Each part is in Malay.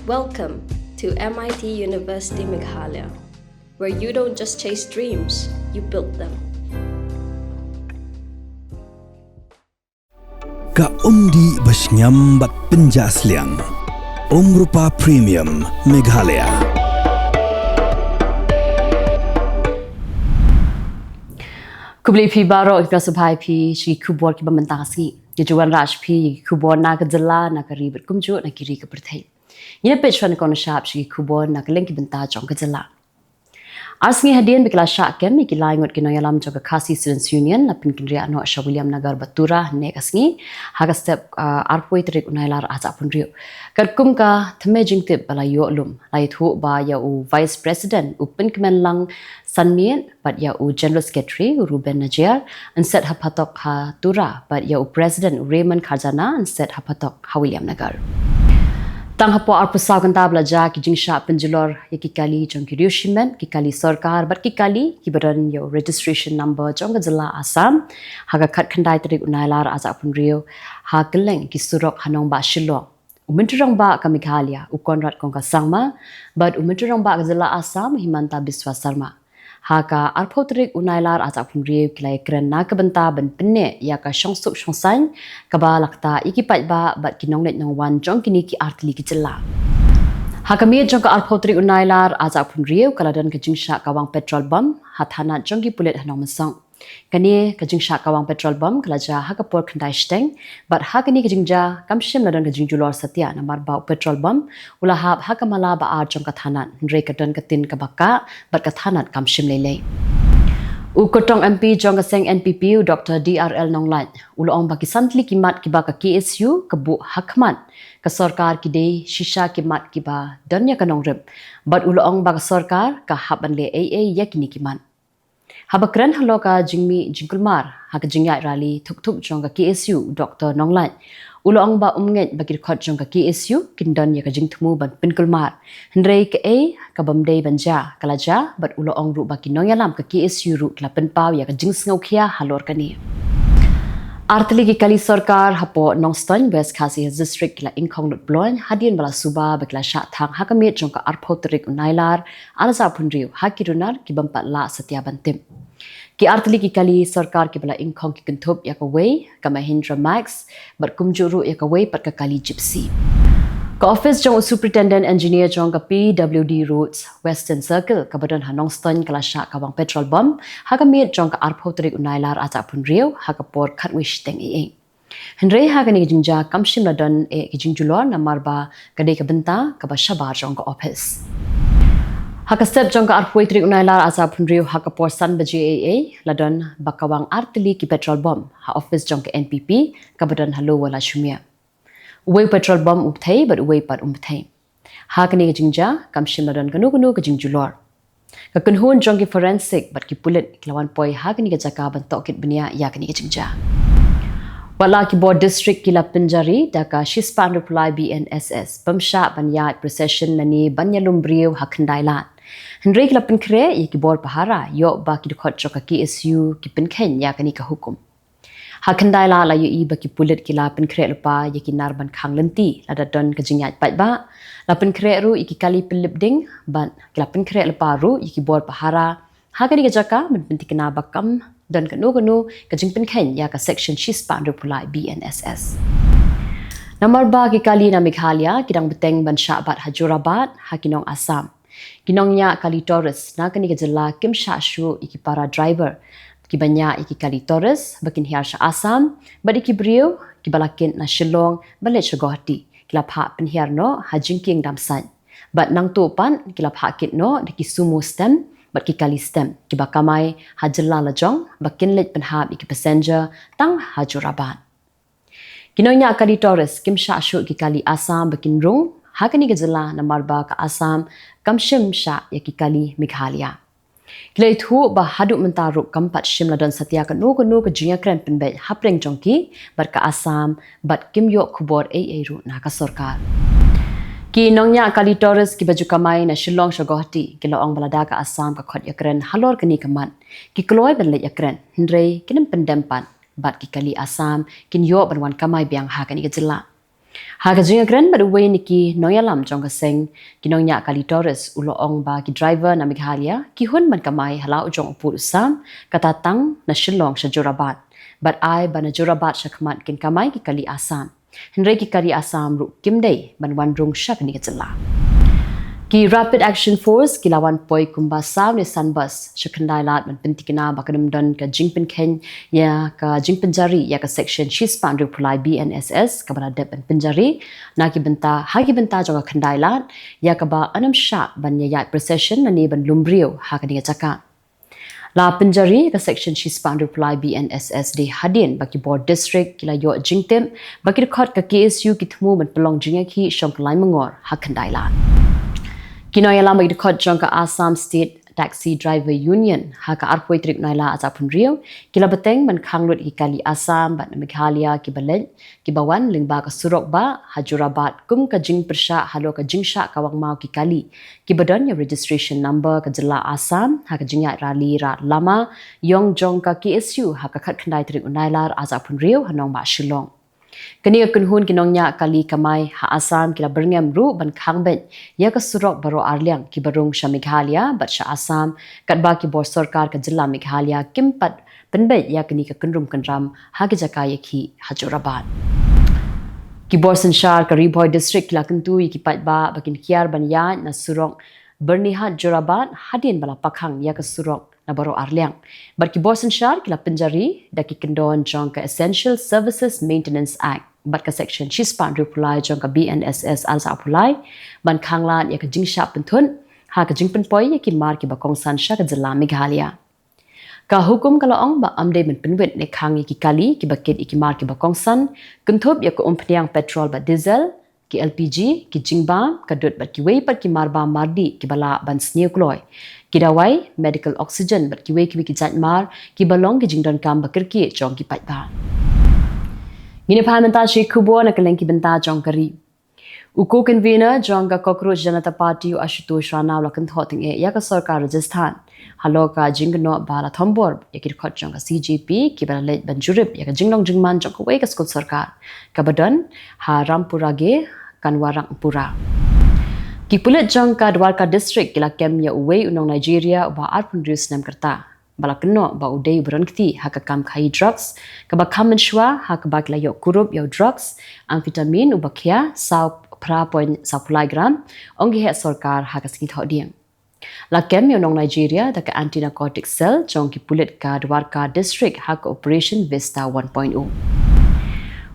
Welcome to MIT University Meghalaya, where you don't just chase dreams, you build them. Ka umdi basnyam bat penjasliang. Rupa Premium Meghalaya. Kubli pi baro ikra subhai pi shi Khubor ki bamantasi. Juwan raj pi Khubor na ka Jylla na ka ribet kumju na kiri ka Pyrthei. Yine pechwan kono shap shi Khubor na Kylleng ki banta jong ka Jylla. Arsngi hadian bikla syak kem ikilai ngot kino yalam jong ka Khasi Students Union na pinkin ria no Asha William Nagar Batura ne kasngi haga step arpoi Tarik Nailar aja pun rio. Karkum ka thme jingtip bala yo lum lai thu ba ya u Vice President upin kemenlang Sanmien but ya u General Secretary Ruben Najir and set hapatok ha tura but ya u President Raymond Khajana and set hapatok ha William Nagar. Tang hapo arpusaw kan tabla ja ki jingsha penjulor ya ki kali jong ki riushiment ki kali sarkar but ki kali ki badan yo registration number jong Jylla Assam haga khat khandai Tarik Nailar aja pun rio ha Kylleng ki surok hanong ba shilong umenturang ba ka Meghalaya u konrad kong ka sangma but umenturang ba ka Jylla Assam himanta biswa sarma haka arpho Tarik Nailar aja pun rio kilai kren na ka banta ban penne ya ka shongsuk shongsan ka ba lakta ikipat ba but kinong net nong wan jong kini ki artli ki Jylla haka mi jong ka arpho Tarik Nailar aja pun rio kaladan ka jingsha kawang petrol bum hathana jong ki pulet hanong masang kani ka jingsha kawang petrol bum kalaja haka por khandai steng but hakani ka jingja kamshim ladan ka jingjulor satya namar ba petrol bum ula hab haka mala ba ar jong ka thanan re ka don ka tin ka baka but ka thanat kamshim lele u kotong MP jong ka seng NPP Dr. DRL Nonglan ulong ba ki santli kimat ki ba ka KSU ka bu hakmat ka sarkar ki de shisha kimat ki ba danya ka nongrem but ulong ba ka sarkar ka haban le AA yakini kiman Habakran haloka jingmi jingkulmar haka jingyai rali thuk jong ka KSU Dr. Nonglan ulong ba umnget bakir khot jong ka KSU kindon ya ka jingthmu ban pinkulmar hendrei ka a ka bamdei banja kalaja but ulong ru ba kinonyalam ka KSU ru klapen paw ya ka jingsngau khia halor kani Artli ki kali sarkar hapo Nongston West Khasi District la ingkhong lut blon hadien bala suba bakla sha thang hakamit jong ka arpho Tarik Nailar alza phunriu hakirunar ki bampat la satya bantim ki artli ki kali sarkar ki bala ingkhong ki kenthup ya ka way ka Mahindra Max but kumjuru ya ka way pat ka kali gypsy ka office jong superintendent engineer jong ka PWD roads Western Circle ka badan Nongston kala sha ka wang petrol bum hakamit jong ka arpho Tarik Nailar aja phunriu hakapor khatwish teng e Henry hagani jingja kamshim ladan e jingjulor namarba kadai ka benta ka ba shabar jong ka office haka step jong ka arpho Tarik Nailar aja phunriu hakapor san baji AA ladan bakawang artli ki petrol bum ha office jong ka NPP ka badan halo wala shumia Uway petrol bum upthei but uway pat umthei. Hakani ka jingja kamshim ladan kanu ka jingjulor. Ka kunhun jong ki forensic but ki pulit klawan poi hakani ka jaka ban tokit bania yakani ka jingja. Wala ki board district ki la pinjari daka shispan reply BNSS pamsha banya procession nani banya lumbriu hakandailan. Henry ki la pinkre ki board pahara yo ba ki dukot joka KSU ki pinkhen yakani ka hukum. Hakandai la yu i baki pulit kila penkre lupa yaki narban khang lenti lada don kajingyat pat ba la penkre ru iki kali pilip ding ban kila penkre lupa ru iki bor pahara hakani kajaka ban penti kena bakam don kanu kajing penkhen ya ka section shispan repulai BNSS Namar ba ki kali na Meghalaya kidang beteng ban syabat hajurabat hakinong Assam kinongnya kali Taurus na kani ka Jylla kim shu iki para driver ki banya iki kali Taurus bakin hiar sha Assam badi ki brio ki balakin na Shillong balet shagoti kila pha pen hiar no hajingking damsan but nang to pan kila pha kit no de ki sumo stem but ki kali stem ki bakamai ha Jylla la jong bakin let pen ha iki passenger tang hajuraban kinonya kali Taurus kim sha shu ki kali Assam bakin rung hakani ka Jylla na marba ka Assam kamshim sha ya ki kali Meghalaya Kilai thu ba haduk mentaruk kampat shimla dan satya kanu ka jinya kren penbet hapreng jongki bar ka Assam bat kim yo Khubor AA ru na ka sarkar ki nongnya kali Taurus ki baju kamai na Shillong shagohti ki laong balada ka Assam ka khot yakren halor kani kaman ki kloi ben le yakren hendrei kinim pendempan bat ki kali Assam kin yo banwan kamai biang ha kani ka Jylla Haga jinga kren ba uwe niki noya lam jong ka seng kinong nya kali Taurus ulo ong ba ki driver na Meghalaya ki hun man kamai hala ujong upur usam katatang na Shillong sa Jorabat but ai ba na Jorabat sa khamat kin kamai ki kali Assam henre ki kali Assam ru kimdei ban wan rung sha ni Jylla ki Rapid Action Force ki lawan poi kumba saw ni Sunbus sa Nailar man pintikina ba kadam don ka jingpin ken ya ka jingpin jari ya ka section Shispan reply BNSS ka bala dep pinjari na ki benta ha ki benta jo ka Nailar ya ka ba anam sha ban ya procession na ni ban lumbrio ha ka ni chaka la pinjari ka section Shispan reply BNSS de hadin ba ki board district ki la yo jingtem ba ki khot ka KSU ki thmu man pelong jinga ki shomplai mangor ha Nailar Kinoy alam ay dukot jong ka Assam State Taxi Driver Union ha ka arpoy trip Nailar at apun rio kila bateng man khangrut ikali Assam ban Meghalaya ki balej ki bawan lingba ka surok ba Hajurabat kum ka jing persha halo ka jingsha ka wangmau ki kali ki badan ya registration number ka Jylla Assam ha ka jingya rali ra lama yong jong ka KSU ha ka khat khandai trip Nailar at apun rio hanong ba Shillong Kani kunhun kinongnya kali kamai ha Assam kila berngam ru ban khangbet ya ka surok baro arliang ki barung sha Meghalaya bat sha Assam katba ki bor sarkar ka Jylla Meghalaya kimpat penbet ya kani ka kunrum kanram ha ki jakaya ki Hajurabat ki bor sanshar ka Riboy district kila kuntu ki patba bakin kiar ban ya na surok bernihat Jurabat hadin bala pakhang ya ka surok na baro arliang barki borsan shar kila pinjari daki kendon jong ka Essential Services Maintenance Act bat ka section Shispan reply jong ka BNSS alsa apulai ban khanglan ya ka jingsha penthun ha ka jingpen poi ya ki mar ki bakong san sha ka Jylla Meghalaya ka hukum kala ong ba amde men penwet ne khang ki kali ki baket ki mar ki bakong san kunthop ya ko umpniang petrol ba diesel ki LPG ki jingba ka dot bat ki wei pat ki marba mardi ki bala ban sneukloy ki dawai medical oxygen bat ki wei ki jat mar ki balong ki jingdon kam bakir ki chong ki patba ngine parliamenta shi Khubor na Kylleng ki benta jong kari uko convener jong ka cockroach janata party u Ashutosh Rana la kan thoting e ya ka sarkar Rajasthan haloka jingno bala thombor ya ki khot jong ka CJP ki bala let banjurip ya ka jinglong jingman jong ka wei ka skut sarkar ka badan ha Rampura ge kanwarangpura ki pulit jong ka Dwarka district kila kem ya uwei unong Nigeria ba arpun rius nam karta bala keno ba udei berankti ha ka kam khai drugs ka ba kam shwa ha ka ba kila yo kurup yo drugs amphetamine ubakhya saw pra point supply gram ongi he sarkar ha ka singi thodiang la kem yo nong Nigeria da ka anti narcotic cell jong ki pulit ka Dwarka district ha ka operation Vista 1.0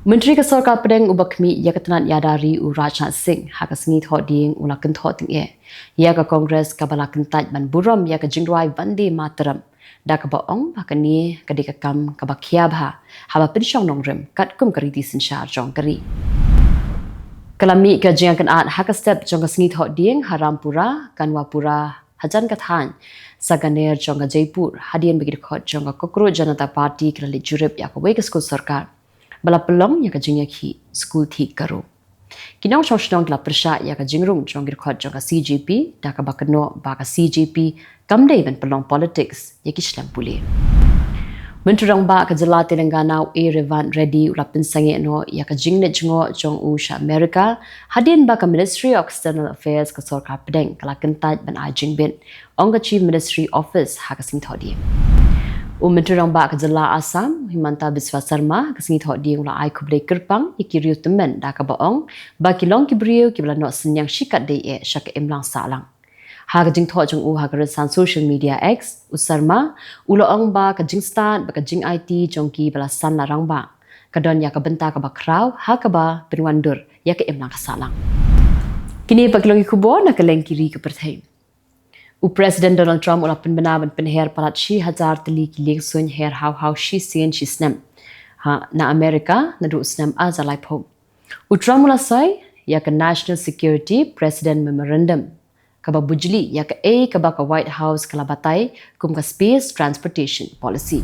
Menteri ka sarkar pedeng ubakmi ya katanan yadari u Rajnath Singh ha ka singi thoding ula kan thoding e ya ka congress ka bala kan taj ban buram ya ka jingrai vande mataram da ka ba ong ba ka ni ka de ka kam ka ba khia bha ha ba pin shong nong rem kat kum kari ti sin shar jong kari kalami ka jing kan at ha ka step jong ka singi thoding Harampura Kanwapura Hajan ka than Saganer jong ka Jaipur hadian bagi khot jong ka Cockroach Janata Party ka le jurip ya ka wei ka skul sarkar bala pelong ya ka jingya ki school thi karo kinong shoshnong la persha ya ka jingrung jongir khot jong ka CJP da ka bakno ba ka CJP kamde ben pelong politics ya ki shlam puli menturang ba ka Jylla Telangana e Revan Reddy ulapin sange no ya ka jingne jingo jong u sha America hadin ba ka Ministry of External Affairs ka sarkar pedeng kala kentaj ban a jingbin onga Chief Ministry Office ha ka sing thodi menturang ba ka Jylla Assam Himanta Biswa Sarma ka singi thodi ula ai khuble kirpang ikiriu temen da ka baong ba kilong ki brio ki bla no senyang shikat de e shak emlang salang ha ka jing tho jong u ha ka san social media x usarma ulo ong ba ka jing start ba ka jing IT jong ki bla san larang ba ka don ya ka benta ka ba kraw ha ka ba pinwandur ya ka emlang ka salang kini paglong Khubor na Kylleng kiri ka Pyrthei President Donald Trump ula penbenaban penher palat shi hazar teli ki lek sun her how shi sien shi snam ha na America na du snam azalai pho Trump ula sai ya ka National Security President Memorandum ka ba bujli ya ka ka White House kala batai kum ka Space Transportation Policy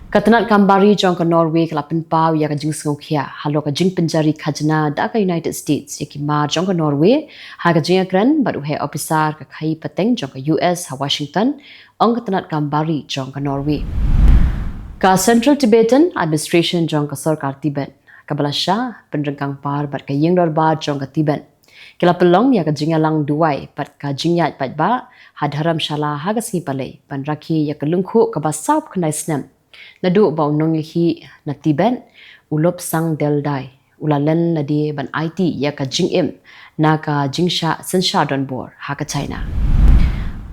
Katanat kambari jong ka Norway kala penpau ya ka jing sngokya halo ka jing penjari khajna da ka United States ya ki mar jong ka Norway ha ka jing akran baru he officer ka khai pateng jong ka US ha Washington ong katanat kambari jong ka Norway ka Central Tibetan Administration jong ka sarkar Tibet kabalasha penrengkang par bat ka yeng dor ba jong ka tiben kila pelong ya ka jingalang duai pat ka jingyat pat ba hadharam shala hagasni palai pan rakhi ya ka lungkhu ka ba sap khnai snem nadu ba unong hi na tiben ulop sang del dai ulalen nadi ban IT ya ka jingim na ka jingsha sensha don bor ha ka China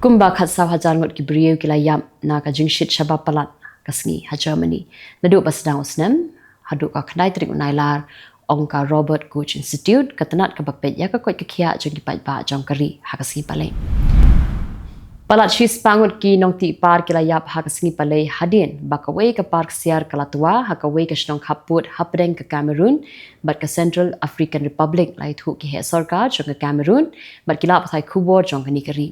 kumba khatsaw hajar ngot ki brieu kila yam na ka jingshit shaba palat kasngi ha Germany nadu basdang usnem hadu ka khnai trik Nailar ongka Robert Koch Institute katanat ka bakpet ya ka koi ka khia jong ki pai ba jong kari ha kasngi palai palat shis pangut ki nong ti par kila yap ha kasngi palai hadin bakawei ka park siar kalatua ha ka wei ka shnong khaput hapdeng ka Cameroon bat ka Central African Republic lai thu ki he sarkar jong ka Cameroon bat kila pathai Khubor jong ka ni kari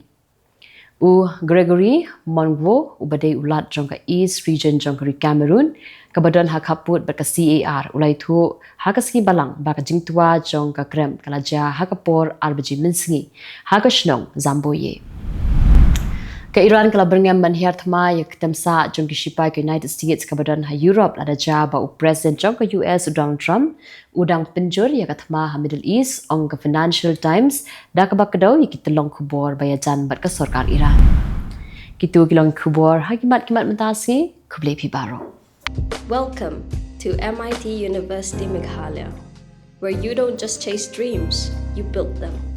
u Gregory Mongo ubadai ulat jong ka East Region jong ka Cameroon kabadan ha khaput bat ka CAR ulai thu ha ka ski balang ba ka jingtua jong ka krem kalaja ha ka por arbaji minsingi ha ka shnong zamboye ka Iran kala berngam manhiar thma yak temsa jong ki shipai ka United States kabadan ha Europe ada ja ba u president jong ka US Donald Trump udang penjur yak thma ha Middle East ong ka Financial Times da ka bakdaw yak telong Khubor bayajan bat ka sarkar Iran kitu kilong Khubor hakimat kimat mentasi kublei pi baro. Welcome to MIT University Meghalaya, where you don't just chase dreams, you build them.